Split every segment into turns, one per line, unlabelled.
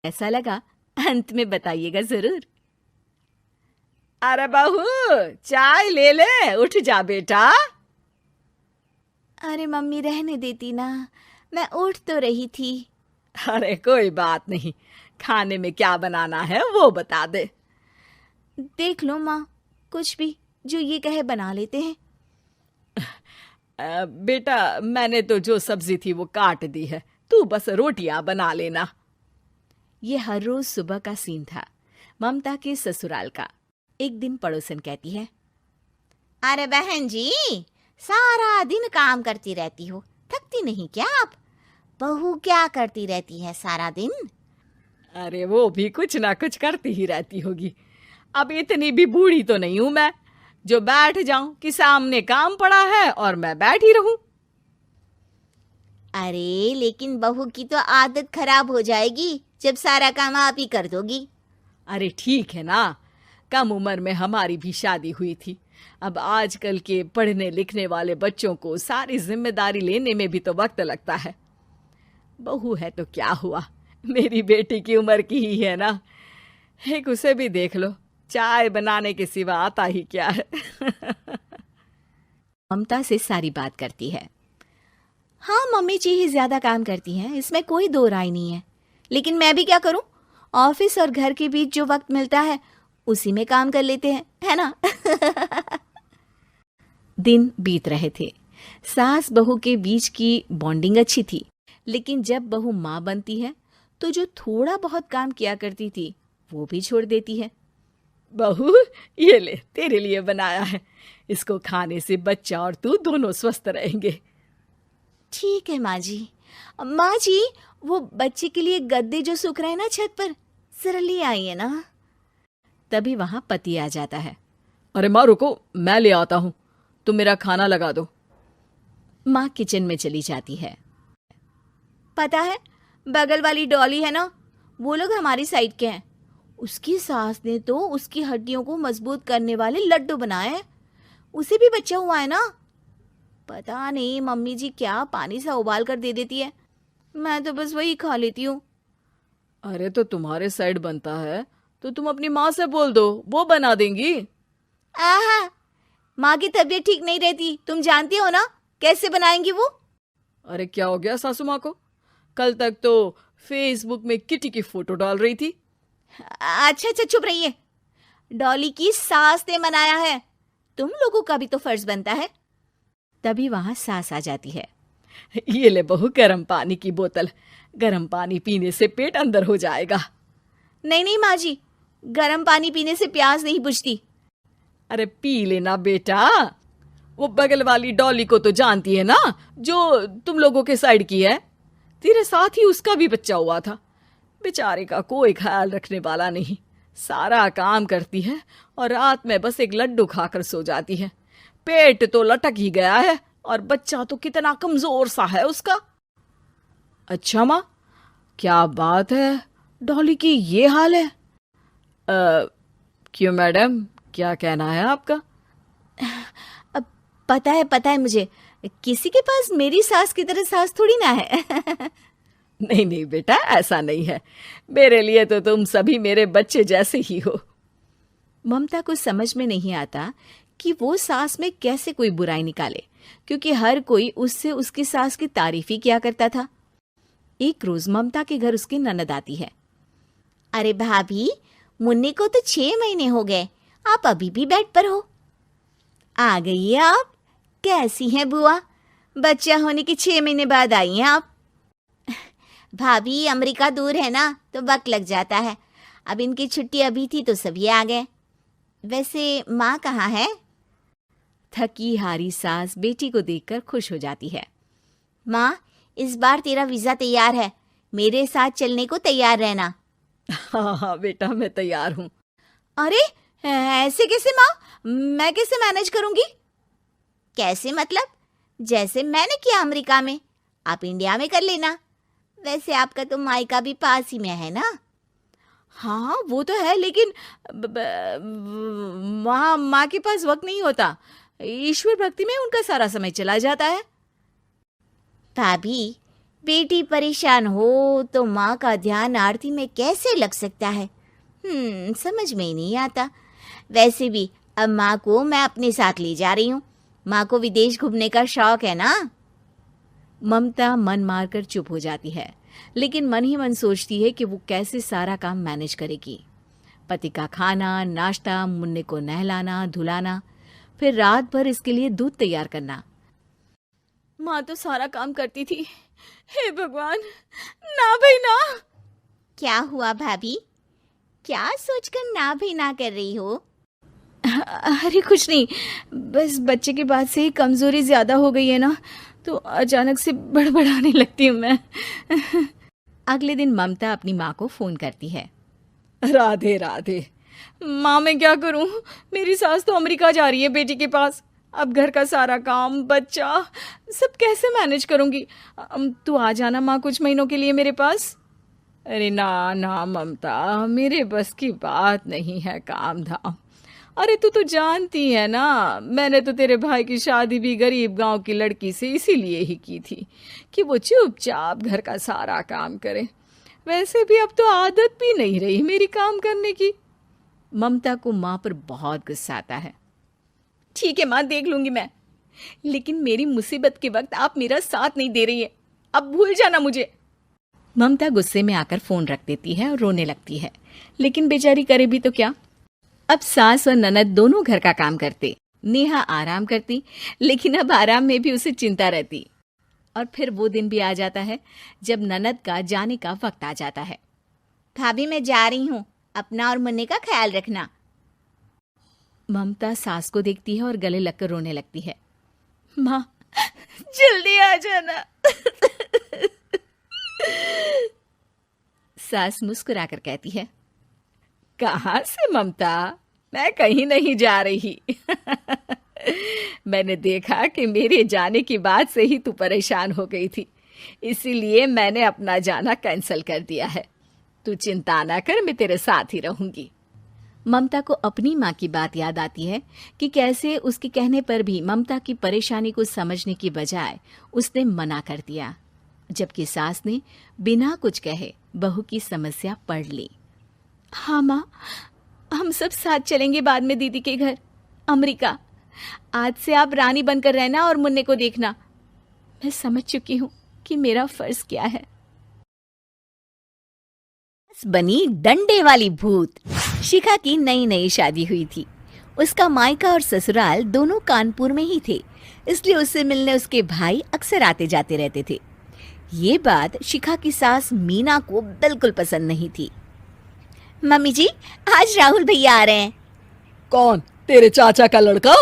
ऐसा लगा अंत में बताइएगा जरूर।
अरे बहू, चाय ले ले, उठ जा बेटा।
अरे मम्मी रहने देती ना, मैं उठ तो रही थी।
अरे कोई बात नहीं, खाने में क्या बनाना है वो बता दे।
देख लो माँ, कुछ भी जो ये कहे बना लेते हैं।
बेटा, मैंने तो जो सब्जी थी वो काट दी है, तू बस रोटियां बना लेना।
ये हर रोज सुबह का सीन था ममता के ससुराल का। एक दिन पड़ोसन कहती है,
अरे बहन जी, सारा दिन काम करती रहती हो, थकती नहीं क्या आप? बहू क्या करती रहती है सारा दिन?
अरे वो भी कुछ ना कुछ करती ही रहती होगी। अब इतनी भी बूढ़ी तो नहीं हूं मैं जो बैठ जाऊं कि सामने काम पड़ा है और मैं बैठी रहूं।
अरे लेकिन बहू की तो आदत खराब हो जाएगी जब सारा काम आप ही कर दोगी।
अरे ठीक है ना, कम उम्र में हमारी भी शादी हुई थी। अब आजकल के पढ़ने लिखने वाले बच्चों को सारी जिम्मेदारी लेने में भी तो वक्त लगता है। बहू है तो क्या हुआ, मेरी बेटी की उम्र की ही है ना। एक उसे भी देख लो, चाय बनाने के सिवा आता ही क्या है।
ममता से सारी बात करती है। हाँ, मम्मी जी ही ज्यादा काम करती हैं, इसमें कोई दो राय नहीं है। लेकिन मैं भी क्या करूं, ऑफिस और घर के बीच जो वक्त मिलता है उसी में काम कर लेते हैं, है ना। दिन बीत रहे थे। सास बहू के बीच की बॉन्डिंग अच्छी थी, लेकिन जब बहू माँ बनती है तो जो थोड़ा बहुत काम किया करती थी वो भी छोड़ देती है।
बहू, ये ले, तेरे लिए बनाया है। इसको खाने से बच्चा और तू दोनों स्वस्थ रहेंगे।
ठीक है माँ जी। माँ जी, वो बच्चे के लिए गद्दे जो सूख रहे हैं ना छत पर, जरा ले आइए ना। तभी वहां पति आ जाता है।
अरे माँ रुको, मैं ले आता हूँ, तुम मेरा खाना लगा दो।
माँ किचन में चली जाती है। पता है, बगल वाली डॉली है ना, वो लोग हमारी साइड के हैं। उसकी सास ने तो उसकी हड्डियों को मजबूत करने वाले लड्डू बनाए हैं। उसे भी बच्चा हुआ है ना। पता नहीं मम्मी जी क्या पानी सा उबाल कर दे देती है, मैं तो बस वही खा लेती हूँ।
अरे तो तुम्हारे साइड बनता है तो तुम अपनी माँ से बोल दो, वो बना देंगी।
आहा, माँ की तबीयत ठीक नहीं रहती, तुम जानती हो ना, कैसे बनाएंगी वो।
अरे क्या हो गया सासू माँ को? कल तक तो फेसबुक में किटी की फोटो डाल रही थी।
अच्छा अच्छा, चुप रहिए। डॉली की सास ने मनाया है, तुम लोगों का भी तो फर्ज बनता है। तभी वहां सास आ जाती है।
ये ले बहू, गर्म पानी की बोतल, गर्म पानी पीने से पेट अंदर हो जाएगा।
नहीं नहीं माँ जी, गर्म पानी पीने से प्यास नहीं बुझती।
अरे पी लेना बेटा। वो बगल वाली डॉली को तो जानती है ना, जो तुम लोगों के साइड की है। तेरे साथ ही उसका भी बच्चा हुआ था। बेचारे का कोई ख्याल रखने वाला नहीं, सारा काम करती है और रात में बस एक लड्डू खाकर सो जाती है। पेट तो लटक ही गया है और बच्चा तो कितना कमजोर सा है उसका। अच्छा माँ, क्या बात है, डॉली की ये हाल है? क्यों मैडम, क्या कहना है आपका?
अब पता है मुझे, किसी के पास मेरी सास की तरह सास थोड़ी ना है।
नहीं नहीं बेटा, ऐसा नहीं है। मेरे लिए तो तुम सभी मेरे बच्चे जैसे ही हो।
ममता को समझ में नहीं आता कि वो सास में कैसे कोई बुराई निकाले, क्योंकि हर कोई उससे उसकी सास की तारीफ ही किया करता था। एक रोज ममता के घर उसकी ननद आती है।
अरे भाभी, मुन्नी को तो 6 महीने हो गए, आप अभी भी बेड पर हो। आ गई है आप? कैसी हैं बुआ? बच्चा होने के 6 महीने बाद आई हैं आप। भाभी, अमेरिका दूर है ना, तो वक्त लग जाता है। अब इनकी छुट्टी अभी थी तो सभी आ गए। वैसे माँ कहाँ है?
थकी हारी सास बेटी को देखकर खुश हो जाती है।
माँ, इस बार तेरा वीजा तैयार है, मेरे साथ चलने को तैयार रहना।
हाँ हाँ बेटा, मैं तैयार हूँ।
अरे ऐसे कैसे माँ, मैं कैसे मैनेज करूंगी?
कैसे मतलब? जैसे मैंने किया अमेरिका में, आप इंडिया में कर लेना। वैसे आपका तो मायका भी पास ही में है ना।
हाँ वो तो है, लेकिन वहाँ माँ के पास वक्त नहीं होता। ईश्वर भक्ति में उनका सारा समय चला जाता है।
भाभी, बेटी परेशान हो तो माँ का ध्यान आरती में कैसे लग सकता है? समझ में ही नहीं आता। वैसे भी अब माँ को मैं अपने साथ ले जा रही हूँ। माँ को विदेश घूमने का शौक है ना।
ममता मन मारकर चुप हो जाती है, लेकिन मन ही मन सोचती है कि वो कैसे सारा काम मैनेज करेगी। पति का खाना, नाश्ता, मुन्ने को नहलाना, धुलाना, फिर रात भर इसके लिए दूध तैयार करना। माँ तो सारा काम करती थी। हे भगवान, ना भाई ना।
क्या हुआ भाभी? क्या सोचकर ना भी ना कर रही हो?
अरे कुछ नहीं, बस बच्चे के बाद से ही कमजोरी ज्यादा हो गई है ना, तो अचानक से बड़बड़ाने लगती हूँ मैं। अगले दिन ममता अपनी माँ को फोन करती है।
राधे राधे।
माँ मैं क्या करूँ, मेरी सास तो अमेरिका जा रही है बेटी के पास। अब घर का सारा काम, बच्चा, सब कैसे मैनेज करूँगी। तू आ जाना माँ कुछ महीनों के लिए मेरे पास।
अरे ना ना ममता, मेरे बस की बात नहीं है काम धाम। अरे तू तो जानती है ना, मैंने तो तेरे भाई की शादी भी गरीब गांव की लड़की से इसीलिए ही की थी कि वो चुपचाप घर का सारा काम करे। वैसे भी अब तो आदत भी नहीं रही मेरी काम करने की।
ममता को माँ पर बहुत गुस्सा आता है। ठीक है माँ, देख लूंगी मैं, लेकिन मेरी मुसीबत के वक्त आप मेरा साथ नहीं दे रही है। अब भूल जाना मुझे। ममता गुस्से में आकर फोन रख देती है और रोने लगती है, लेकिन बेचारी करे भी तो क्या। अब सास और ननद दोनों घर का काम करते, नेहा आराम करती, लेकिन अब आराम में भी उसे चिंता रहती। और फिर वो दिन भी आ जाता है जब ननद का जाने का वक्त आ जाता है।
भाभी मैं जा रही हूँ, अपना और मुन्ने का ख्याल रखना।
ममता सास को देखती है और गले लगकर रोने लगती है। माँ जल्दी आ जाना। सास मुस्कुराकर कहती है,
कहाँ से ममता, मैं कहीं नहीं जा रही। मैंने देखा कि मेरे जाने की बात से ही तू परेशान हो गई थी, इसीलिए मैंने अपना जाना कैंसिल कर दिया है। तू चिंता ना कर, मैं तेरे साथ ही रहूंगी।
ममता को अपनी माँ की बात याद आती है कि कैसे उसके कहने पर भी ममता की परेशानी को समझने की बजाय उसने मना कर दिया, जबकि सास ने बिना कुछ कहे बहू की समस्या पढ़ ली। हाँ माँ, हम सब साथ चलेंगे बाद में दीदी के घर अमेरिका। आज से आप रानी बनकर रहना और मुन्ने को देखना। मैं समझ चुकी हूँ कि मेरा फर्ज क्या है।
बनी डंडे वाली भूत। शिखा की नई नई शादी हुई थी। उसका मायका और ससुराल दोनों कानपुर में ही थे, इसलिए उससे मिलने उसके भाई अक्सर आते जाते रहते थे। ये बात शिखा की सास मीना को बिल्कुल पसंद नहीं थी। मम्मी जी, आज राहुल भैया आ रहे हैं।
कौन, तेरे चाचा का लड़का?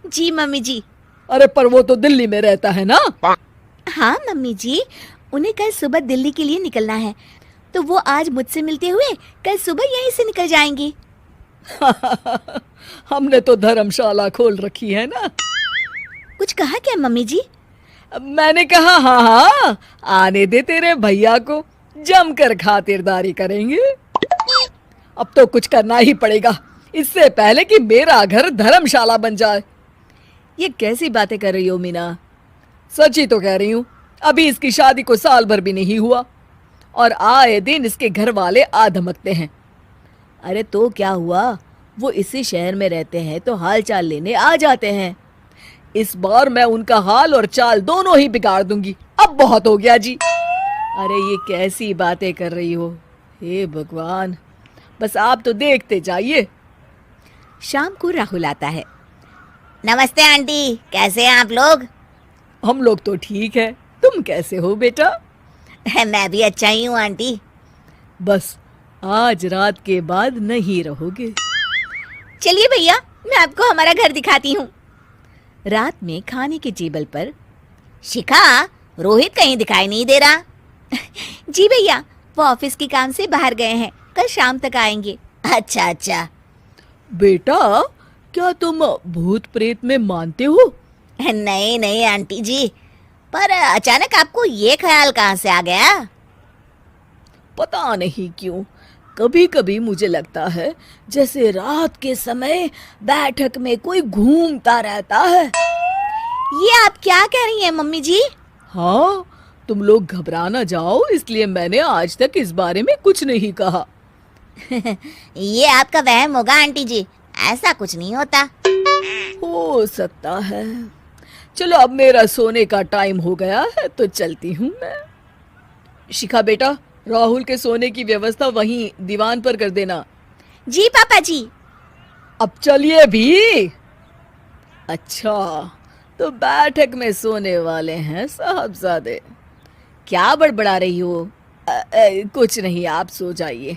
जी मम्मी जी।
अरे पर वो तो दिल्ली में रहता है ना।
हाँ मम्मी जी, उन्हें कल सुबह दिल्ली के लिए निकलना है, तो वो आज मुझसे मिलते हुए कल सुबह यहीं से निकल जाएंगे।
हमने तो धर्मशाला खोल रखी है ना।
कुछ कहा क्या मम्मी जी?
मैंने कहा हाँ हाँ, आने दे तेरे भैया को, जमकर खातिरदारी करेंगे। अब तो कुछ करना ही पड़ेगा, इससे पहले कि मेरा घर धर्मशाला बन जाए।
ये कैसी बातें कर रही हो मीना?
सच ही तो कह रही हूँ। अभी इसकी शादी को साल भर भी नहीं हुआ और आए दिन इसके घर वाले आ धमकते हैं।
अरे तो क्या हुआ, वो इसी शहर में रहते हैं तो हाल चाल लेने आ जाते हैं।
इस बार मैं उनका हाल और चाल दोनों ही बिगाड़ दूंगी। अब बहुत हो गया जी।
अरे ये कैसी बातें कर रही हो, हे भगवान।
बस आप तो देखते जाइए।
शाम को राहुल आता है। नमस्ते आंटी, कैसे हैं आप लोग?
हम लोग तो ठीक है, तुम कैसे हो बेटा?
मैं भी अच्छा ही हूँ आंटी।
बस आज रात के बाद नहीं रहोगे।
चलिए भैया, मैं आपको हमारा घर दिखाती हूँ।
रात में खाने के टेबल पर
शिखा, रोहित कहीं दिखाई नहीं दे रहा। जी भैया, वो ऑफिस के काम से बाहर गए हैं, कल शाम तक आएंगे। अच्छा अच्छा।
बेटा, क्या तुम भूत प्रेत में मानते हो?
नहीं नहीं आंटी जी, पर अचानक आपको ये ख्याल कहाँ से आ गया?
पता नहीं क्यों, कभी कभी मुझे लगता है जैसे रात के समय बैठक में कोई घूमता रहता है।
ये आप क्या कह रही हैं मम्मी जी?
हाँ, तुम लोग घबरा ना जाओ, इसलिए मैंने आज तक इस बारे में कुछ नहीं कहा।
ये आपका वहम होगा आंटी जी, ऐसा कुछ नहीं होता।
हो सकता है। चलो अब मेरा सोने का टाइम हो गया है तो चलती हूँ मैं। शिखा बेटा, राहुल के सोने की व्यवस्था वहीं दीवान पर कर देना।
जी पापा जी।
अब चलिए भी। अच्छा, तो बैठक में सोने वाले हैं साहबजादे। क्या बड़बड़ा रही हो? कुछ नहीं, आप सो जाइए।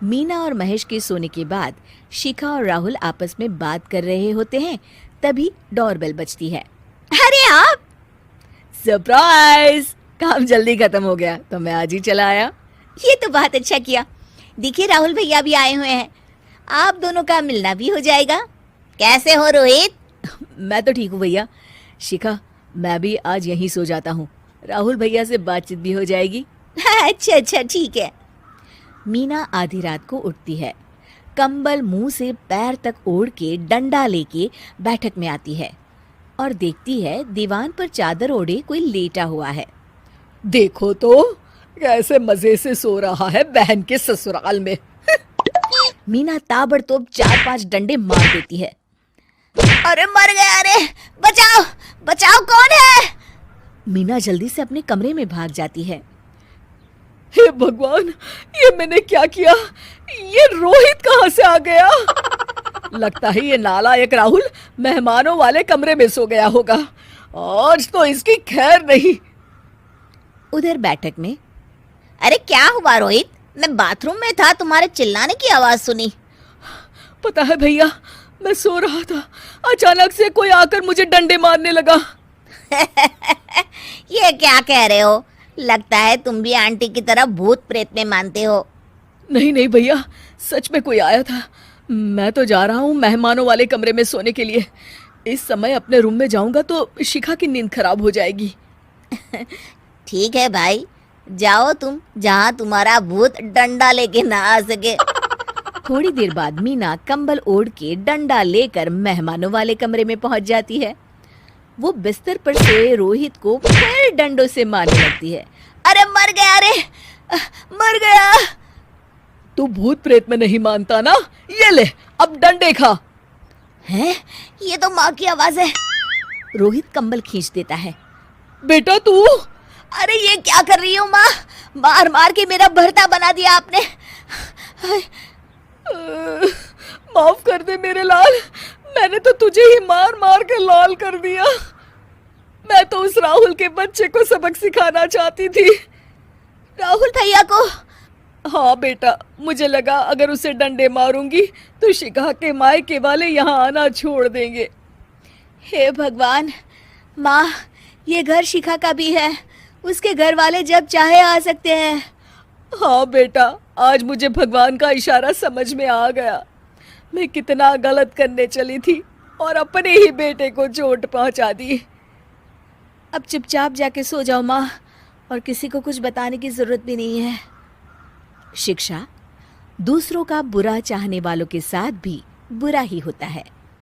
मीना और महेश के सोने के बाद शिखा और राहुल आपस में बात कर रहे होते हैं, तभी डोरबेल बजती है।
अरे आप!
सरप्राइज! काम जल्दी खत्म हो गया तो मैं आज ही चला आया।
ये तो बहुत अच्छा किया। देखिए राहुल भैया भी आए हुए हैं, आप दोनों का मिलना भी हो जाएगा। कैसे हो रोहित?
मैं तो ठीक हूँ भैया। शिखा, मैं भी आज यहीं सो जाता हूँ, राहुल भैया से बातचीत भी हो जाएगी।
अच्छा अच्छा ठीक है।
मीना आधी रात को उठती है, कंबल मुंह से पैर तक ओढ़ के डंडा लेके बैठक में आती है और देखती है दीवान पर चादर ओढ़े कोई लेटा हुआ है।
देखो तो कैसे मजे से सो रहा है बहन के ससुराल में।
मीना ताबड़तोड़ 4-5 डंडे मार देती है।
अरे मर गया! अरे बचाओ बचाओ, कौन है?
मीना जल्दी से अपने कमरे में भाग जाती है।
हे भगवान, ये मैंने क्या किया? ये रोहित कहाँ से आ गया? लगता है ये नालायक राहुल मेहमानों वाले कमरे में सो गया होगा। आज तो इसकी खैर नहीं।
उधर बैठक में,
अरे क्या हुआ रोहित? मैं बाथरूम में था, तुम्हारे चिल्लाने की आवाज सुनी।
पता है भैया, मैं सो रहा था, अचानक से कोई आकर मुझे डंडे मारने लगा।
ये क्या कह रहे हो? लगता है तुम भी आंटी की तरह भूत प्रेत में मानते हो।
नहीं नहीं भैया, सच में कोई आया था। मैं तो जा रहा हूँ मेहमानों वाले कमरे में सोने के लिए। इस समय अपने रूम में जाऊंगा तो शिखा की नींद खराब हो जाएगी।
ठीक है भाई, जाओ तुम, जहाँ तुम्हारा भूत डंडा लेके ना आ सके।
थोड़ी देर बाद मीना कंबल ओढ़ के डंडा लेकर मेहमानों वाले कमरे में पहुंच जाती है। वो बिस्तर पर से रोहित को फिर डंडों से मारने लगती है।
अरे मर गया! अरे मर गया!
तू भूत प्रेत में नहीं मानता ना? ये ले, अब डंडे खा।
हैं? ये तो माँ की आवाज है।
रोहित कंबल खींच देता है।
बेटा तू!
अरे ये क्या कर रही हो माँ? मार मार के मेरा भरता बना दिया आपने।
माफ कर दे मेरे लाल, मैंने तो तुझे ही मार मार के लाल कर दिया। मैं तो उस राहुल के बच्चे को सबक सिखाना चाहती थी।
राहुल भैया को?
हाँ बेटा, मुझे लगा अगर उसे डंडे मारूंगी तो शिखा के मायके वाले यहाँ आना छोड़ देंगे।
हे भगवान! माँ, ये घर शिखा का भी है, उसके घर वाले जब चाहे आ सकते हैं।
हाँ बेटा, आज मुझे भगवान का इशारा समझ में आ गया। मैं कितना गलत करने चली थी और अपने ही बेटे को चोट पहुंचा दी।
अब चुपचाप जाके सो जाओ माँ, और किसी को कुछ बताने की जरूरत भी नहीं है। शिक्षा दूसरों का बुरा चाहने वालों के साथ भी बुरा ही होता है।